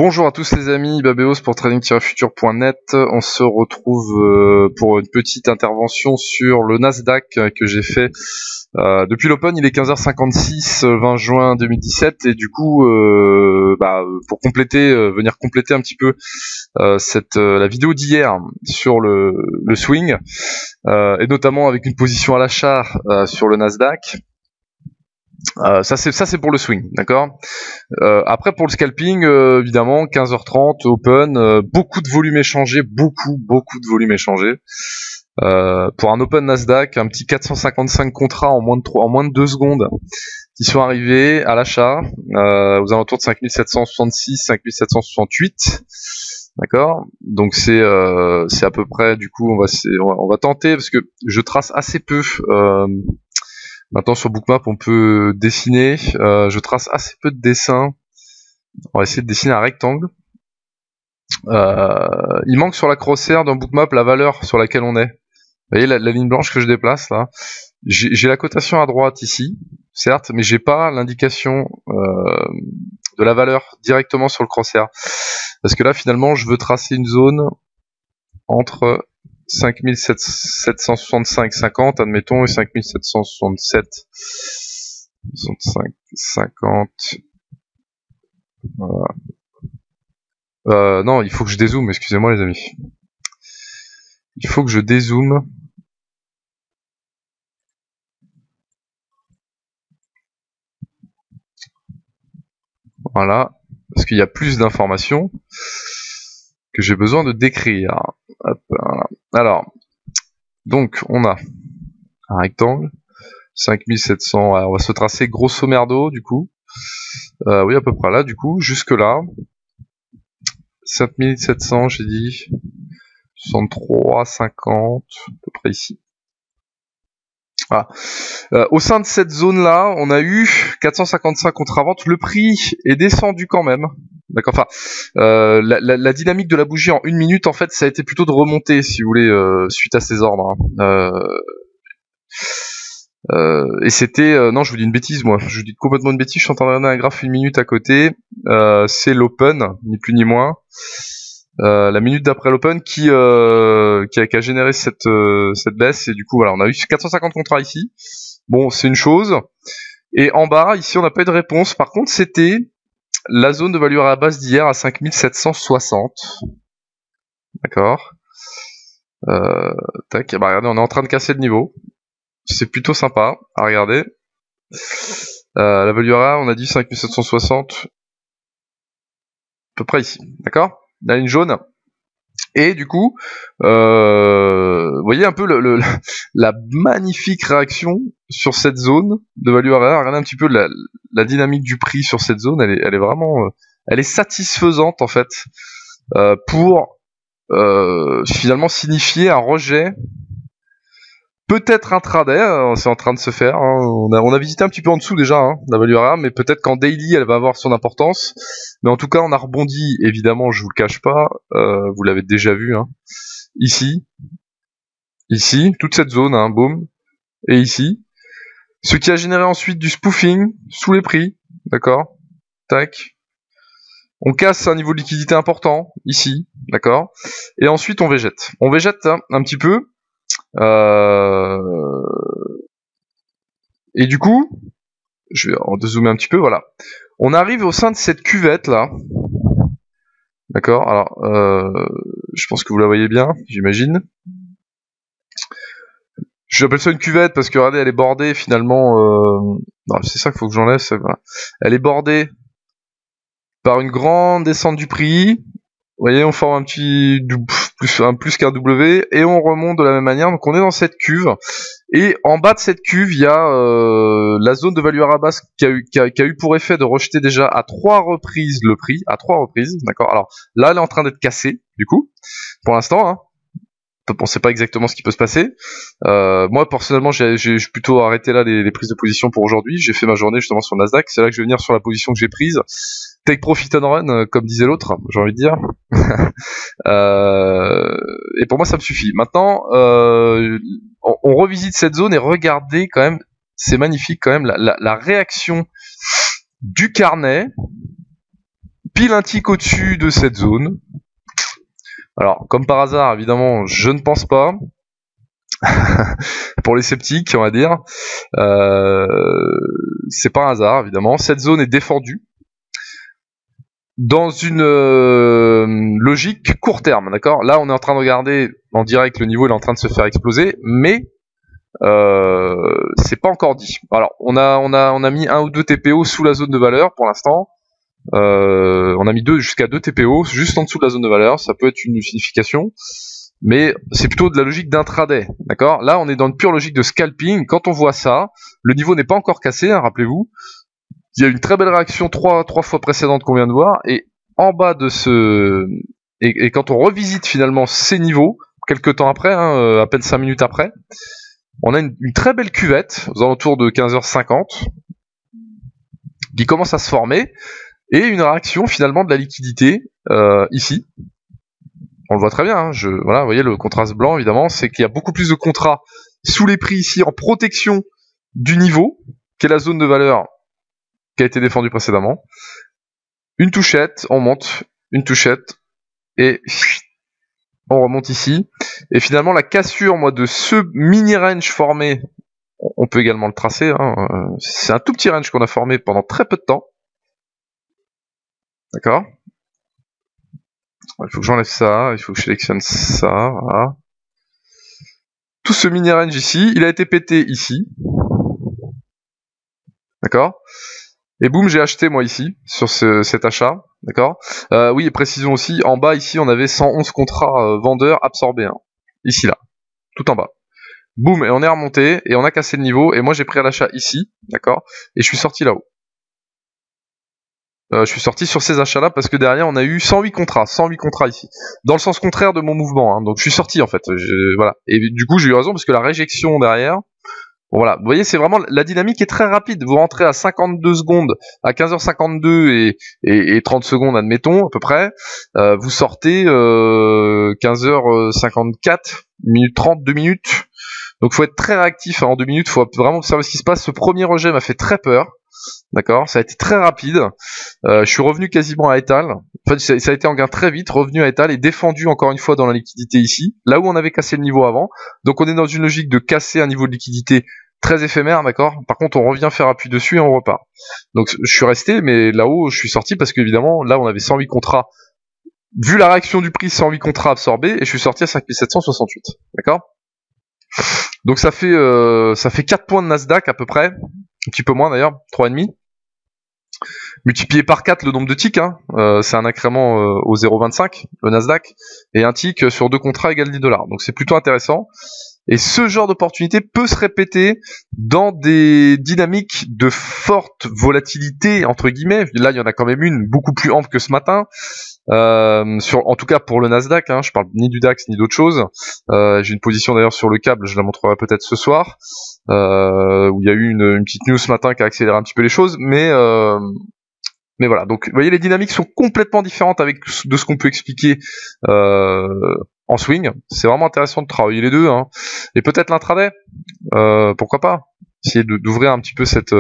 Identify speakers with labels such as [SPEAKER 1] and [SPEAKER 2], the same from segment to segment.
[SPEAKER 1] Bonjour à tous les amis, Babéos pour trading-future.net. On se retrouve pour une petite intervention sur le Nasdaq que j'ai fait depuis l'Open. Il est 15h56, 20 juin 2017, et du coup, pour compléter, venir compléter un petit peu la vidéo d'hier sur le swing, et notamment avec une position à l'achat sur le Nasdaq. Ça c'est pour le swing, d'accord. Après pour le scalping, évidemment 15h30 open, beaucoup de volume échangé, beaucoup de volume échangé. Pour un open Nasdaq, un petit 455 contrats en moins de 2 secondes qui sont arrivés à l'achat aux alentours de 5766, 5768. D'accord. Donc c'est à peu près, du coup on va tenter, parce que je trace assez peu. Maintenant sur Bookmap on peut dessiner, je trace assez peu de dessins. On va essayer de dessiner un rectangle. Il manque sur la crosshair d'un Bookmap la valeur sur laquelle on est. Vous voyez la ligne blanche que je déplace là. J'ai la cotation à droite ici, certes, mais j'ai pas l'indication de la valeur directement sur le crosshair. Parce que là finalement je veux tracer une zone entre 5765,50 admettons et 5767 50. Voilà. Non, il faut que je dézoome, excusez-moi les amis. Il faut que je dézoome. Voilà, parce qu'il y a plus d'informations que j'ai besoin de décrire. Hop, voilà. Alors, donc on a un rectangle, 5700, on va se tracer grosso merdo du coup. Oui, à peu près là du coup, jusque là. 5700, j'ai dit. 63, 50, à peu près ici. Voilà. Au sein de cette zone-là, on a eu 455 contre-vente. Le prix est descendu quand même. D'accord. Enfin, la dynamique de la bougie en 1 minute, en fait, ça a été plutôt de remonter, si vous voulez, suite à ces ordres. Et c'était... non, je vous dis une bêtise, moi. Je vous dis complètement une bêtise. Je suis en train de regarder un graphe 1 minute à côté. C'est l'Open, ni plus ni moins. La minute d'après l'Open qui a généré cette baisse, et du coup voilà, on a eu 450 contrats ici. Bon, c'est une chose. Et en bas, ici, on n'a pas eu de réponse. Par contre, c'était la zone de value à la base d'hier à 5760. D'accord. Tac. Bah regardez, on est en train de casser le niveau. C'est plutôt sympa à regarder. La value à, on a dit 5760. À peu près ici. D'accord. La ligne jaune. Et du coup, vous voyez un peu la magnifique réaction sur cette zone de value area. Regardez un petit peu la dynamique du prix sur cette zone. Elle est vraiment, elle est satisfaisante en fait, pour finalement signifier un rejet. Peut-être intraday, c'est en train de se faire. Hein. On a visité un petit peu en dessous déjà, la value area, mais peut-être qu'en daily, elle va avoir son importance. Mais en tout cas, on a rebondi, évidemment, je vous le cache pas. Vous l'avez déjà vu, ici, toute cette zone, boum, et ici. Ce qui a généré ensuite du spoofing sous les prix, d'accord. Tac. On casse un niveau de liquidité important, ici, d'accord. Et ensuite, on végète. On végète un petit peu. Et du coup, je vais en dézoomer un petit peu, voilà. On arrive au sein de cette cuvette là. D'accord, alors je pense que vous la voyez bien, j'imagine. J'appelle ça une cuvette parce que regardez, elle est bordée finalement. Non, c'est ça qu'il faut que j'enlève. Voilà. Elle est bordée par une grande descente du prix. Vous voyez, on forme un petit plus qu'un W, et on remonte de la même manière. Donc on est dans cette cuve, et en bas de cette cuve, il y a la zone de value à basse qui a eu pour effet de rejeter déjà à 3 reprises le prix, à 3 reprises, d'accord. Alors là, elle est en train d'être cassée, du coup, pour l'instant. On sait pas exactement ce qui peut se passer. Moi personnellement, j'ai plutôt arrêté là les prises de position pour aujourd'hui. J'ai fait ma journée justement sur le Nasdaq. C'est là que je vais venir sur la position que j'ai prise. Take profit and run, comme disait l'autre, j'ai envie de dire. Et pour moi, ça me suffit. Maintenant, on revisite cette zone et regardez quand même, c'est magnifique quand même, la réaction du carnet pile un tick au-dessus de cette zone. Alors, comme par hasard, évidemment, je ne pense pas. Pour les sceptiques, on va dire. C'est pas un hasard, évidemment. Cette zone est défendue dans une logique court terme, d'accord. Là, on est en train de regarder en direct, le niveau il est en train de se faire exploser, mais c'est pas encore dit. Alors, on a mis 1 ou 2 TPO sous la zone de valeur pour l'instant. On a mis jusqu'à 2 TPO juste en dessous de la zone de valeur. Ça peut être une signification, mais c'est plutôt de la logique d'intraday, d'accord. Là, on est dans une pure logique de scalping. Quand on voit ça, le niveau n'est pas encore cassé, hein, rappelez-vous. Il y a une très belle réaction 3 fois précédente qu'on vient de voir, et en bas de ce... Et quand on revisite finalement ces niveaux, quelques temps après, hein, à peine 5 minutes après, on a une très belle cuvette, aux alentours de 15h50, qui commence à se former, et une réaction finalement de la liquidité, ici. On le voit très bien, hein, voilà, vous voyez le contraste blanc, évidemment, c'est qu'il y a beaucoup plus de contrats sous les prix ici, en protection du niveau, qui est la zone de valeur qui a été défendu précédemment. Une touchette, on monte, une touchette, et on remonte ici. Et finalement, la cassure, moi, de ce mini range formé, on peut également le tracer, hein, c'est un tout petit range qu'on a formé pendant très peu de temps. D'accord. Il faut que j'enlève ça, il faut que je sélectionne ça, voilà. Tout ce mini range ici, il a été pété ici. D'accord. Et boum, j'ai acheté moi ici, sur cet achat, d'accord. Oui, et précisons aussi, en bas ici, on avait 111 contrats vendeurs absorbés, hein. Ici, là, tout en bas. Boum, et on est remonté, et on a cassé le niveau, et moi j'ai pris à l'achat ici, d'accord, et je suis sorti là-haut. Je suis sorti sur ces achats-là, parce que derrière, on a eu 108 contrats ici, dans le sens contraire de mon mouvement, hein. Donc je suis sorti, en fait, voilà. Et du coup, j'ai eu raison, parce que la réjection derrière... Bon, voilà, vous voyez, c'est vraiment, la dynamique est très rapide. Vous rentrez à 52 secondes, à 15h52 et 30 secondes, admettons, à peu près. Vous sortez 15h54, minute 30, 2 minutes. Donc, faut être très réactif, hein, en 2 minutes. Faut vraiment observer ce qui se passe. Ce premier rejet m'a fait très peur. D'accord, ça a été très rapide. Je suis revenu quasiment à étal. En fait, ça a été en gain très vite, revenu à étal et défendu encore une fois dans la liquidité ici, là où on avait cassé le niveau avant. Donc on est dans une logique de casser un niveau de liquidité très éphémère, d'accord. Par contre, on revient faire appui dessus et on repart. Donc je suis resté, mais là-haut, je suis sorti parce qu'évidemment, là, on avait 108 contrats. Vu la réaction du prix, 108 contrats absorbés et je suis sorti à 5768, d'accord. Donc ça fait 4 points de Nasdaq à peu près. Un petit peu moins d'ailleurs, 3,5. Multiplié par 4 le nombre de ticks, hein. C'est un incrément au 0,25, le Nasdaq, et un tick sur 2 contrats égale 10 $. Donc c'est plutôt intéressant. Et ce genre d'opportunité peut se répéter dans des dynamiques de forte volatilité, entre guillemets. Là, il y en a quand même une beaucoup plus ample que ce matin. En tout cas pour le Nasdaq, hein, je parle ni du DAX ni d'autre chose. J'ai une position d'ailleurs sur le câble, je la montrerai peut-être ce soir, où il y a eu une petite news ce matin qui a accéléré un petit peu les choses, mais voilà. Donc vous voyez, les dynamiques sont complètement différentes de ce qu'on peut expliquer en swing. C'est vraiment intéressant de travailler les deux, hein. Et peut-être l'intraday, pourquoi pas, essayer d'ouvrir un petit peu cette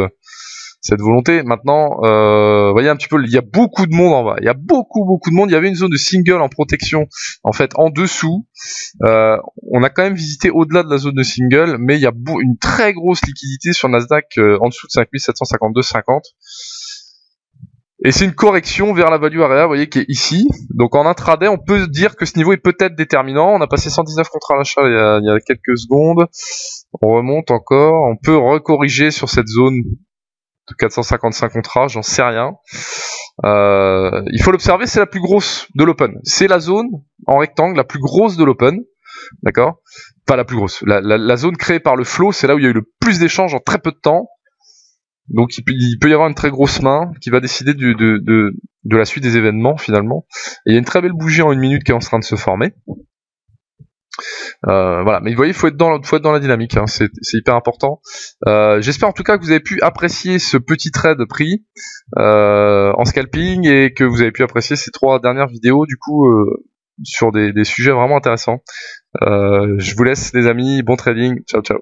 [SPEAKER 1] volonté. Maintenant, vous voyez un petit peu, il y a beaucoup de monde en bas. Il y a beaucoup de monde. Il y avait une zone de single en protection, en fait, en dessous. On a quand même visité au-delà de la zone de single, mais il y a une très grosse liquidité sur Nasdaq en dessous de 5752,50. Et c'est une correction vers la value area, vous voyez, qui est ici. Donc en intraday, on peut dire que ce niveau est peut-être déterminant. On a passé 119 contrats à l'achat il y a quelques secondes. On remonte encore. On peut recorriger sur cette zone de 455 contrats, j'en sais rien. Il faut l'observer, c'est la plus grosse de l'open. C'est la zone en rectangle la plus grosse de l'open. D'accord? Pas la plus grosse. La zone créée par le flow, c'est là où il y a eu le plus d'échanges en très peu de temps. Donc il peut y avoir une très grosse main qui va décider de la suite des événements finalement. Et il y a une très belle bougie en 1 minute qui est en train de se former. Voilà, mais vous voyez, il faut être dans la dynamique, hein. C'est hyper important. J'espère en tout cas que vous avez pu apprécier ce petit trade pris en scalping et que vous avez pu apprécier ces 3 dernières vidéos du coup sur des sujets vraiment intéressants. Je vous laisse les amis, bon trading, ciao ciao.